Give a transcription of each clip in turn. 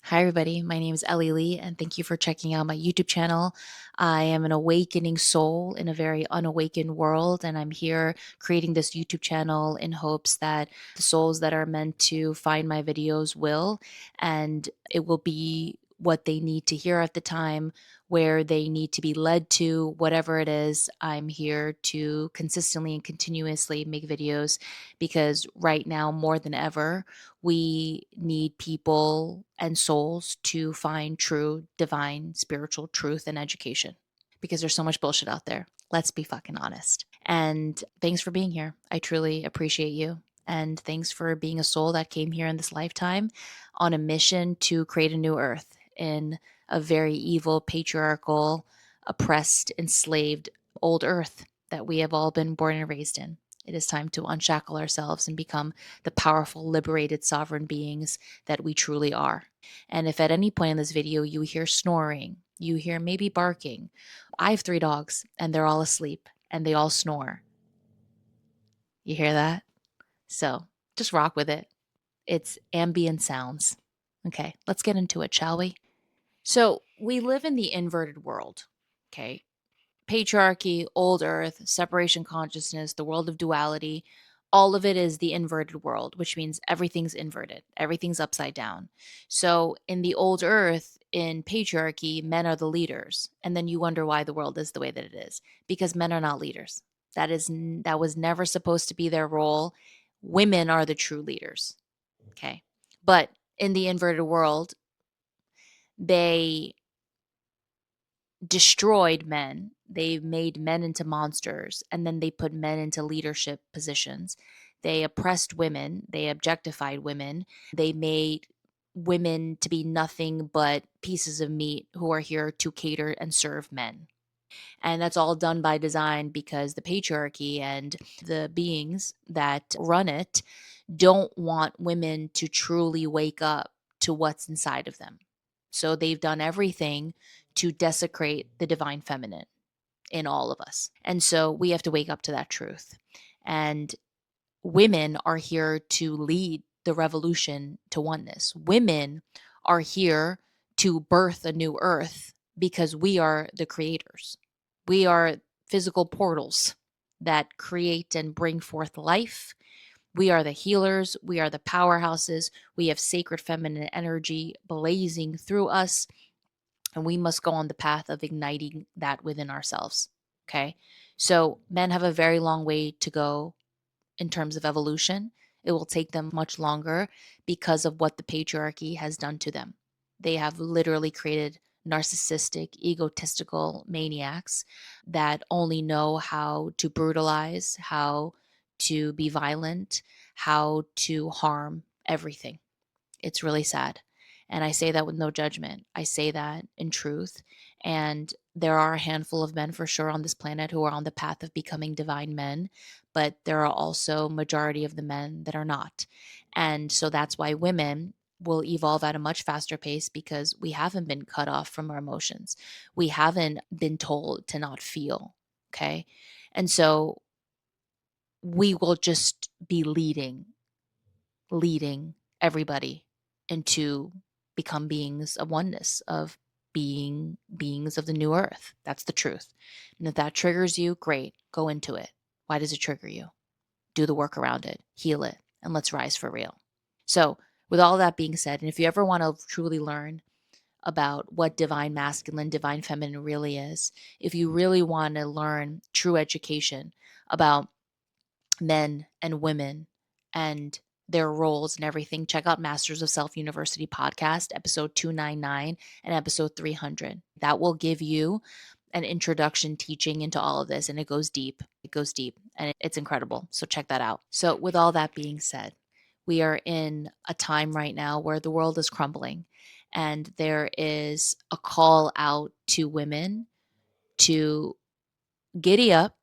Hi, everybody. My name is Ellie Lee, and thank you for checking out my YouTube channel. I am an awakening soul in a very unawakened world, and I'm here creating this YouTube channel in hopes that the souls that are meant to find my videos will, and it will be what they need to hear at the time, where they need to be led to, whatever it is. I'm here to consistently and continuously make videos because right now, more than ever, we need people and souls to find true, divine, spiritual truth and education because there's so much bullshit out there. Let's be fucking honest. And thanks for being here. I truly appreciate you. And thanks for being a soul that came here in this lifetime on a mission to create a new earth in a very evil, patriarchal, oppressed, enslaved old earth that we have all been born and raised in. It is time to unshackle ourselves and become the powerful, liberated, sovereign beings that we truly are. And if at any point in this video you hear snoring, you hear maybe barking, I have 3 dogs and they're all asleep and they all snore. You hear that? So just rock with it. It's ambient sounds. Okay, let's get into it, shall we? So we live in the inverted world. Okay. Patriarchy, old earth, separation consciousness, the world of duality, all of it is the inverted world, which means everything's inverted, everything's upside down. So in the old earth, in patriarchy, men are the leaders. And then you wonder why the world is the way that it is, because men are not leaders. That was never supposed to be their role. Women are the true leaders. Okay. But in the inverted world, they destroyed men. They made men into monsters, and then they put men into leadership positions. They oppressed women. They objectified women. They made women to be nothing but pieces of meat who are here to cater and serve men. And that's all done by design because the patriarchy and the beings that run it don't want women to truly wake up to what's inside of them. So they've done everything to desecrate the divine feminine in all of us. And so we have to wake up to that truth. And women are here to lead the revolution to oneness. Women are here to birth a new earth because we are the creators. We are physical portals that create and bring forth life. We are the healers. We are the powerhouses. We have sacred feminine energy blazing through us. And we must go on the path of igniting that within ourselves. Okay. So men have a very long way to go in terms of evolution. It will take them much longer because of what the patriarchy has done to them. They have literally created narcissistic, egotistical maniacs that only know how to brutalize, how to be violent, how to harm everything. It's really sad. And I say that with no judgment. I say that in truth. And there are a handful of men for sure on this planet who are on the path of becoming divine men, but there are also majority of the men that are not. And so that's why women will evolve at a much faster pace because we haven't been cut off from our emotions. We haven't been told to not feel. Okay. And so we will just be leading everybody into become beings of oneness, of being beings of the new earth. That's the truth. And if that triggers you, great, go into it. Why does it trigger you? Do the work around it, heal it, and let's rise for real. So, with all that being said, and if you ever want to truly learn about what divine masculine, divine feminine really is, if you really want to learn true education about men and women and their roles and everything, check out Masters of Self University podcast, episode 299 and episode 300. That will give you an introduction teaching into all of this. And it goes deep. It goes deep and it's incredible. So check that out. So, with all that being said, we are in a time right now where the world is crumbling and there is a call out to women to giddy up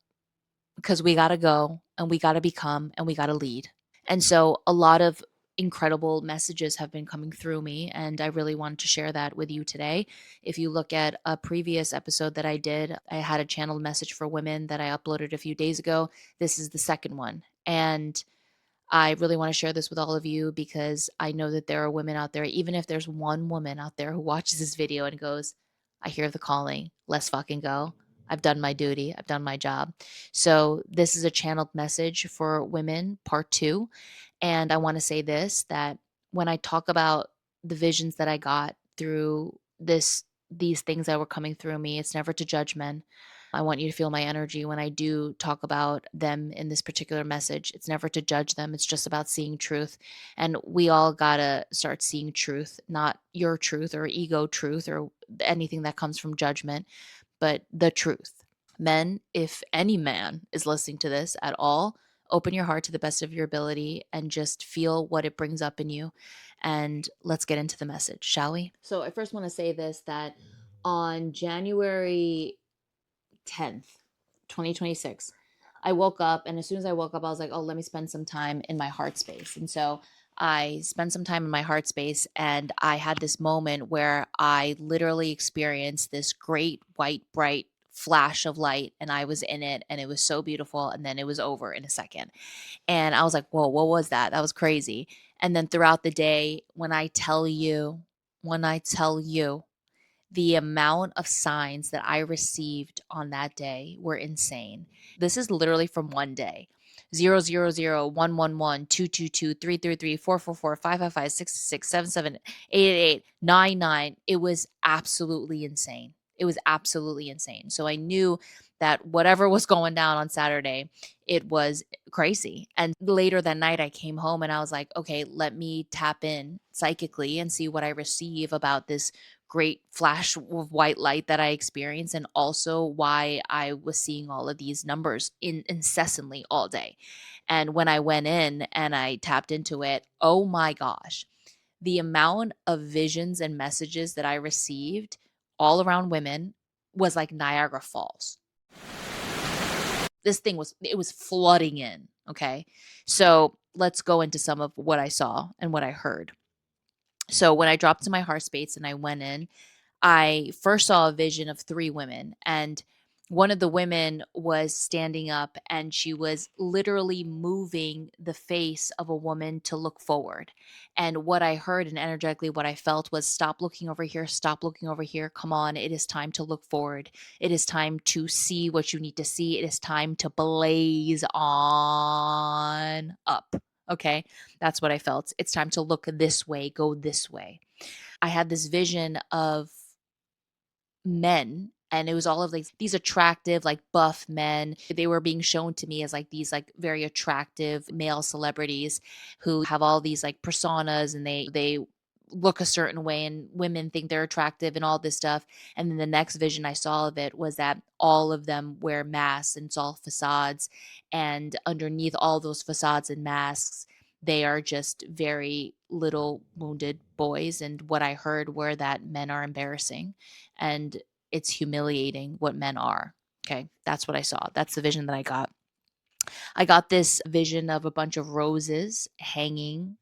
because we got to go and we got to become and we got to lead. And so a lot of incredible messages have been coming through me, and I really wanted to share that with you today. If you look at a previous episode that I did, I had a channeled message for women that I uploaded a few days ago. This is the second one. And I really want to share this with all of you because I know that there are women out there, even if there's one woman out there who watches this video and goes, I hear the calling, let's fucking go. I've done my duty, I've done my job. So, this is a channeled message for women, part two. And I want to say this, that when I talk about the visions that I got through these things that were coming through me, it's never to judge men. I want you to feel my energy when I do talk about them in this particular message. It's never to judge them. It's just about seeing truth. And we all got to start seeing truth, not your truth or ego truth or anything that comes from judgment, but the truth. Men, if any man is listening to this at all, open your heart to the best of your ability and just feel what it brings up in you. And let's get into the message, shall we? So, I first want to say this, that on January 10th, 2026, I woke up, and as soon as I woke up, I was like, oh, let me spend some time in my heart space. And so I spent some time in my heart space, and I had this moment where I literally experienced this great white, bright flash of light, and I was in it, and it was so beautiful. And then it was over in a second. And I was like, whoa, what was that? That was crazy. And then throughout the day, when I tell you, the amount of signs that I received on that day were insane. This is literally from one day. 000 111 222 333 444 555 666 77 888 99. It was absolutely insane. It was absolutely insane. So I knew that whatever was going down on Saturday, it was crazy. And later that night, I came home and I was like, okay, let me tap in psychically and see what I receive about this great flash of white light that I experienced, and also why I was seeing all of these numbers incessantly all day. And when I went in and I tapped into it, oh my gosh, the amount of visions and messages that I received all around women was like Niagara Falls. This thing was flooding in. Okay. So let's go into some of what I saw and what I heard. So when I dropped to my heart space and I went in, I first saw a vision of three women, and one of the women was standing up and she was literally moving the face of a woman to look forward. And what I heard and energetically what I felt was, stop looking over here, stop looking over here. Come on, it is time to look forward. It is time to see what you need to see. It is time to blaze on up. Okay, that's what I felt. It's time to look this way, go this way. I had this vision of men, and it was all of like these attractive, like buff men. They were being shown to me as like these like very attractive male celebrities who have all these like personas, and they look a certain way and women think they're attractive and all this stuff. And then the next vision I saw of it was that all of them wear masks, and it's all facades, and underneath all those facades and masks, they are just very little wounded boys. And what I heard were that men are embarrassing, and it's humiliating what men are. Okay, that's what I saw. That's the vision that I got. I got this vision of a bunch of roses hanging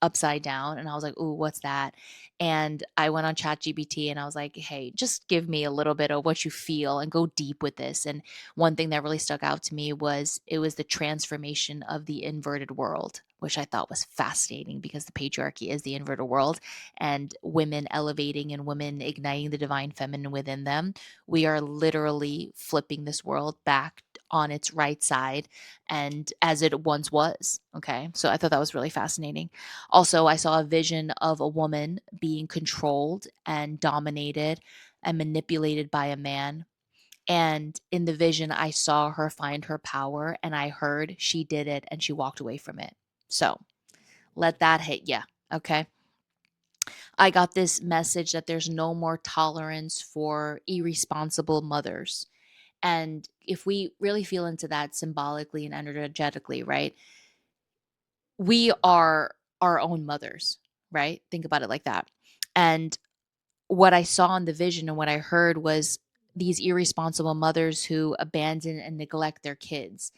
upside down, and I was like, "Ooh, what's that?" And I went on ChatGPT and I was like, "Hey, just give me a little bit of what you feel and go deep with this." And one thing that really stuck out to me was it was the transformation of the inverted world, which I thought was fascinating because the patriarchy is the inverted world, and women elevating and women igniting the divine feminine within them. We are literally flipping this world back on its right side and as it once was. Okay. So I thought that was really fascinating. Also, I saw a vision of a woman being controlled and dominated and manipulated by a man. And in the vision, I saw her find her power, and I heard she did it and she walked away from it. So let that hit you. Okay. I got this message that there's no more tolerance for irresponsible mothers. And if we really feel into that symbolically and energetically, right? We are our own mothers, right? Think about it like that. And what I saw in the vision and what I heard was these irresponsible mothers who abandon and neglect their kids.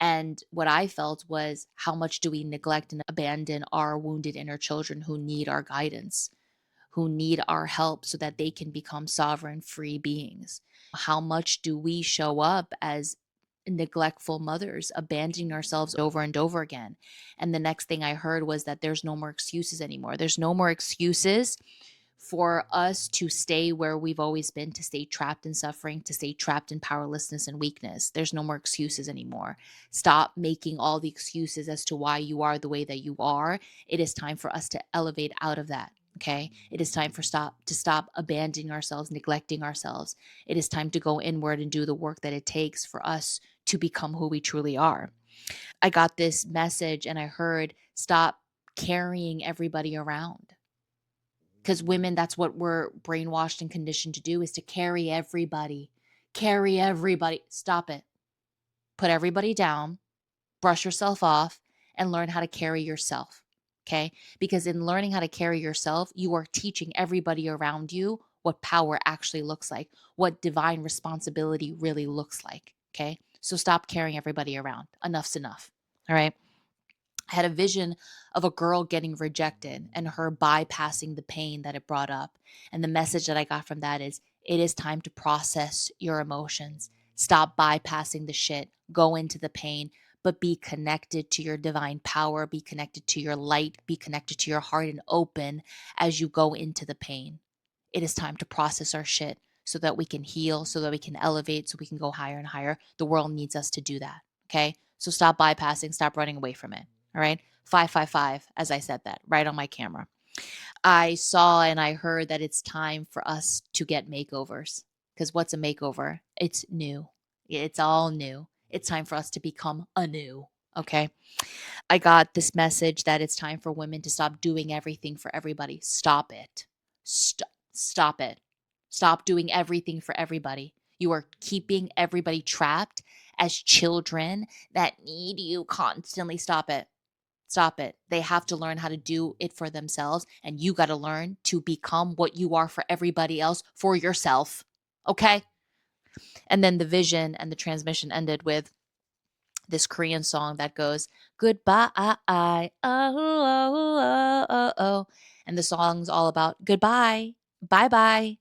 And what I felt was, how much do we neglect and abandon our wounded inner children who need our guidance, who need our help so that they can become sovereign, free beings? How much do we show up as neglectful mothers, abandoning ourselves over and over again. And the next thing I heard was that there's no more excuses anymore. There's no more excuses for us to stay where we've always been, to stay trapped in suffering, to stay trapped in powerlessness and weakness. There's no more excuses anymore. Stop making all the excuses as to why you are the way that you are. It is time for us to elevate out of that. Okay. It is time for stop abandoning ourselves, neglecting ourselves. It is time to go inward and do the work that it takes for us to become who we truly are. I got this message and I heard, stop carrying everybody around. Because women, that's what we're brainwashed and conditioned to do, is to carry everybody. Carry everybody. Stop it. Put everybody down, brush yourself off, and learn how to carry yourself. Okay? Because in learning how to carry yourself, you are teaching everybody around you what power actually looks like, what divine responsibility really looks like. Okay? So stop carrying everybody around. Enough's enough. All right? I had a vision of a girl getting rejected and her bypassing the pain that it brought up. And the message that I got from that is, it is time to process your emotions. Stop bypassing the shit. Go into the pain, but be connected to your divine power. Be connected to your light. Be connected to your heart and open as you go into the pain. It is time to process our shit so that we can heal, so that we can elevate, so we can go higher and higher. The world needs us to do that. Okay? So stop bypassing, stop running away from it. All right. 555, as I said that right on my camera. I saw and I heard that it's time for us to get makeovers. Because what's a makeover? It's new. It's all new. It's time for us to become anew. Okay. I got this message that it's time for women to stop doing everything for everybody. Stop it. Stop it. Stop doing everything for everybody. You are keeping everybody trapped as children that need you constantly. Stop it. Stop it. They have to learn how to do it for themselves. And you got to learn to become what you are for everybody else, for yourself. Okay. And then the vision and the transmission ended with this Korean song that goes, goodbye. Oh, oh, oh, oh. And the song's all about goodbye. Bye bye.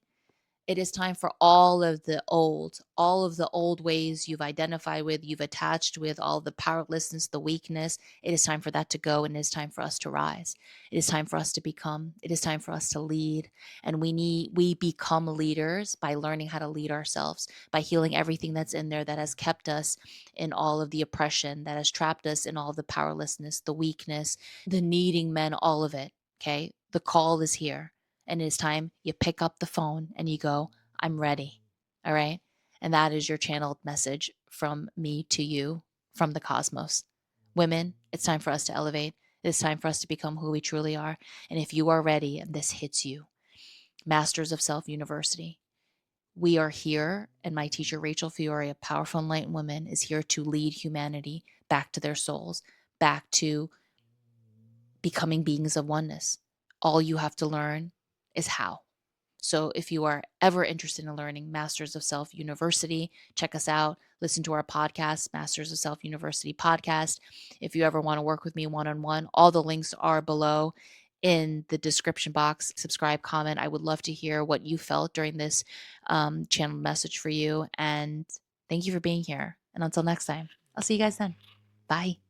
It is time for all of the old ways you've identified with, you've attached with, all the powerlessness, the weakness. It is time for that to go, and it is time for us to rise. It is time for us to become. It is time for us to lead. And we become leaders by learning how to lead ourselves, by healing everything that's in there that has kept us in all of the oppression, that has trapped us in all the powerlessness, the weakness, the needing men, all of it. Okay. The call is here. And it's time you pick up the phone and you go, I'm ready. All right. And that is your channeled message from me to you, from the cosmos. Women, it's time for us to elevate. It's time for us to become who we truly are. And if you are ready and this hits you, Masters of Self University, we are here. And my teacher, Rachel Fiori, a powerful enlightened woman, is here to lead humanity back to their souls, back to becoming beings of oneness. All you have to learn is how. So if you are ever interested in learning, Masters of Self University, check us out. Listen to our podcast, Masters of Self University podcast. If you ever want to work with me one-on-one, all the links are below in the description box. Subscribe, comment. I would love to hear what you felt during this channel message for you. And thank you for being here. And until next time, I'll see you guys then. Bye.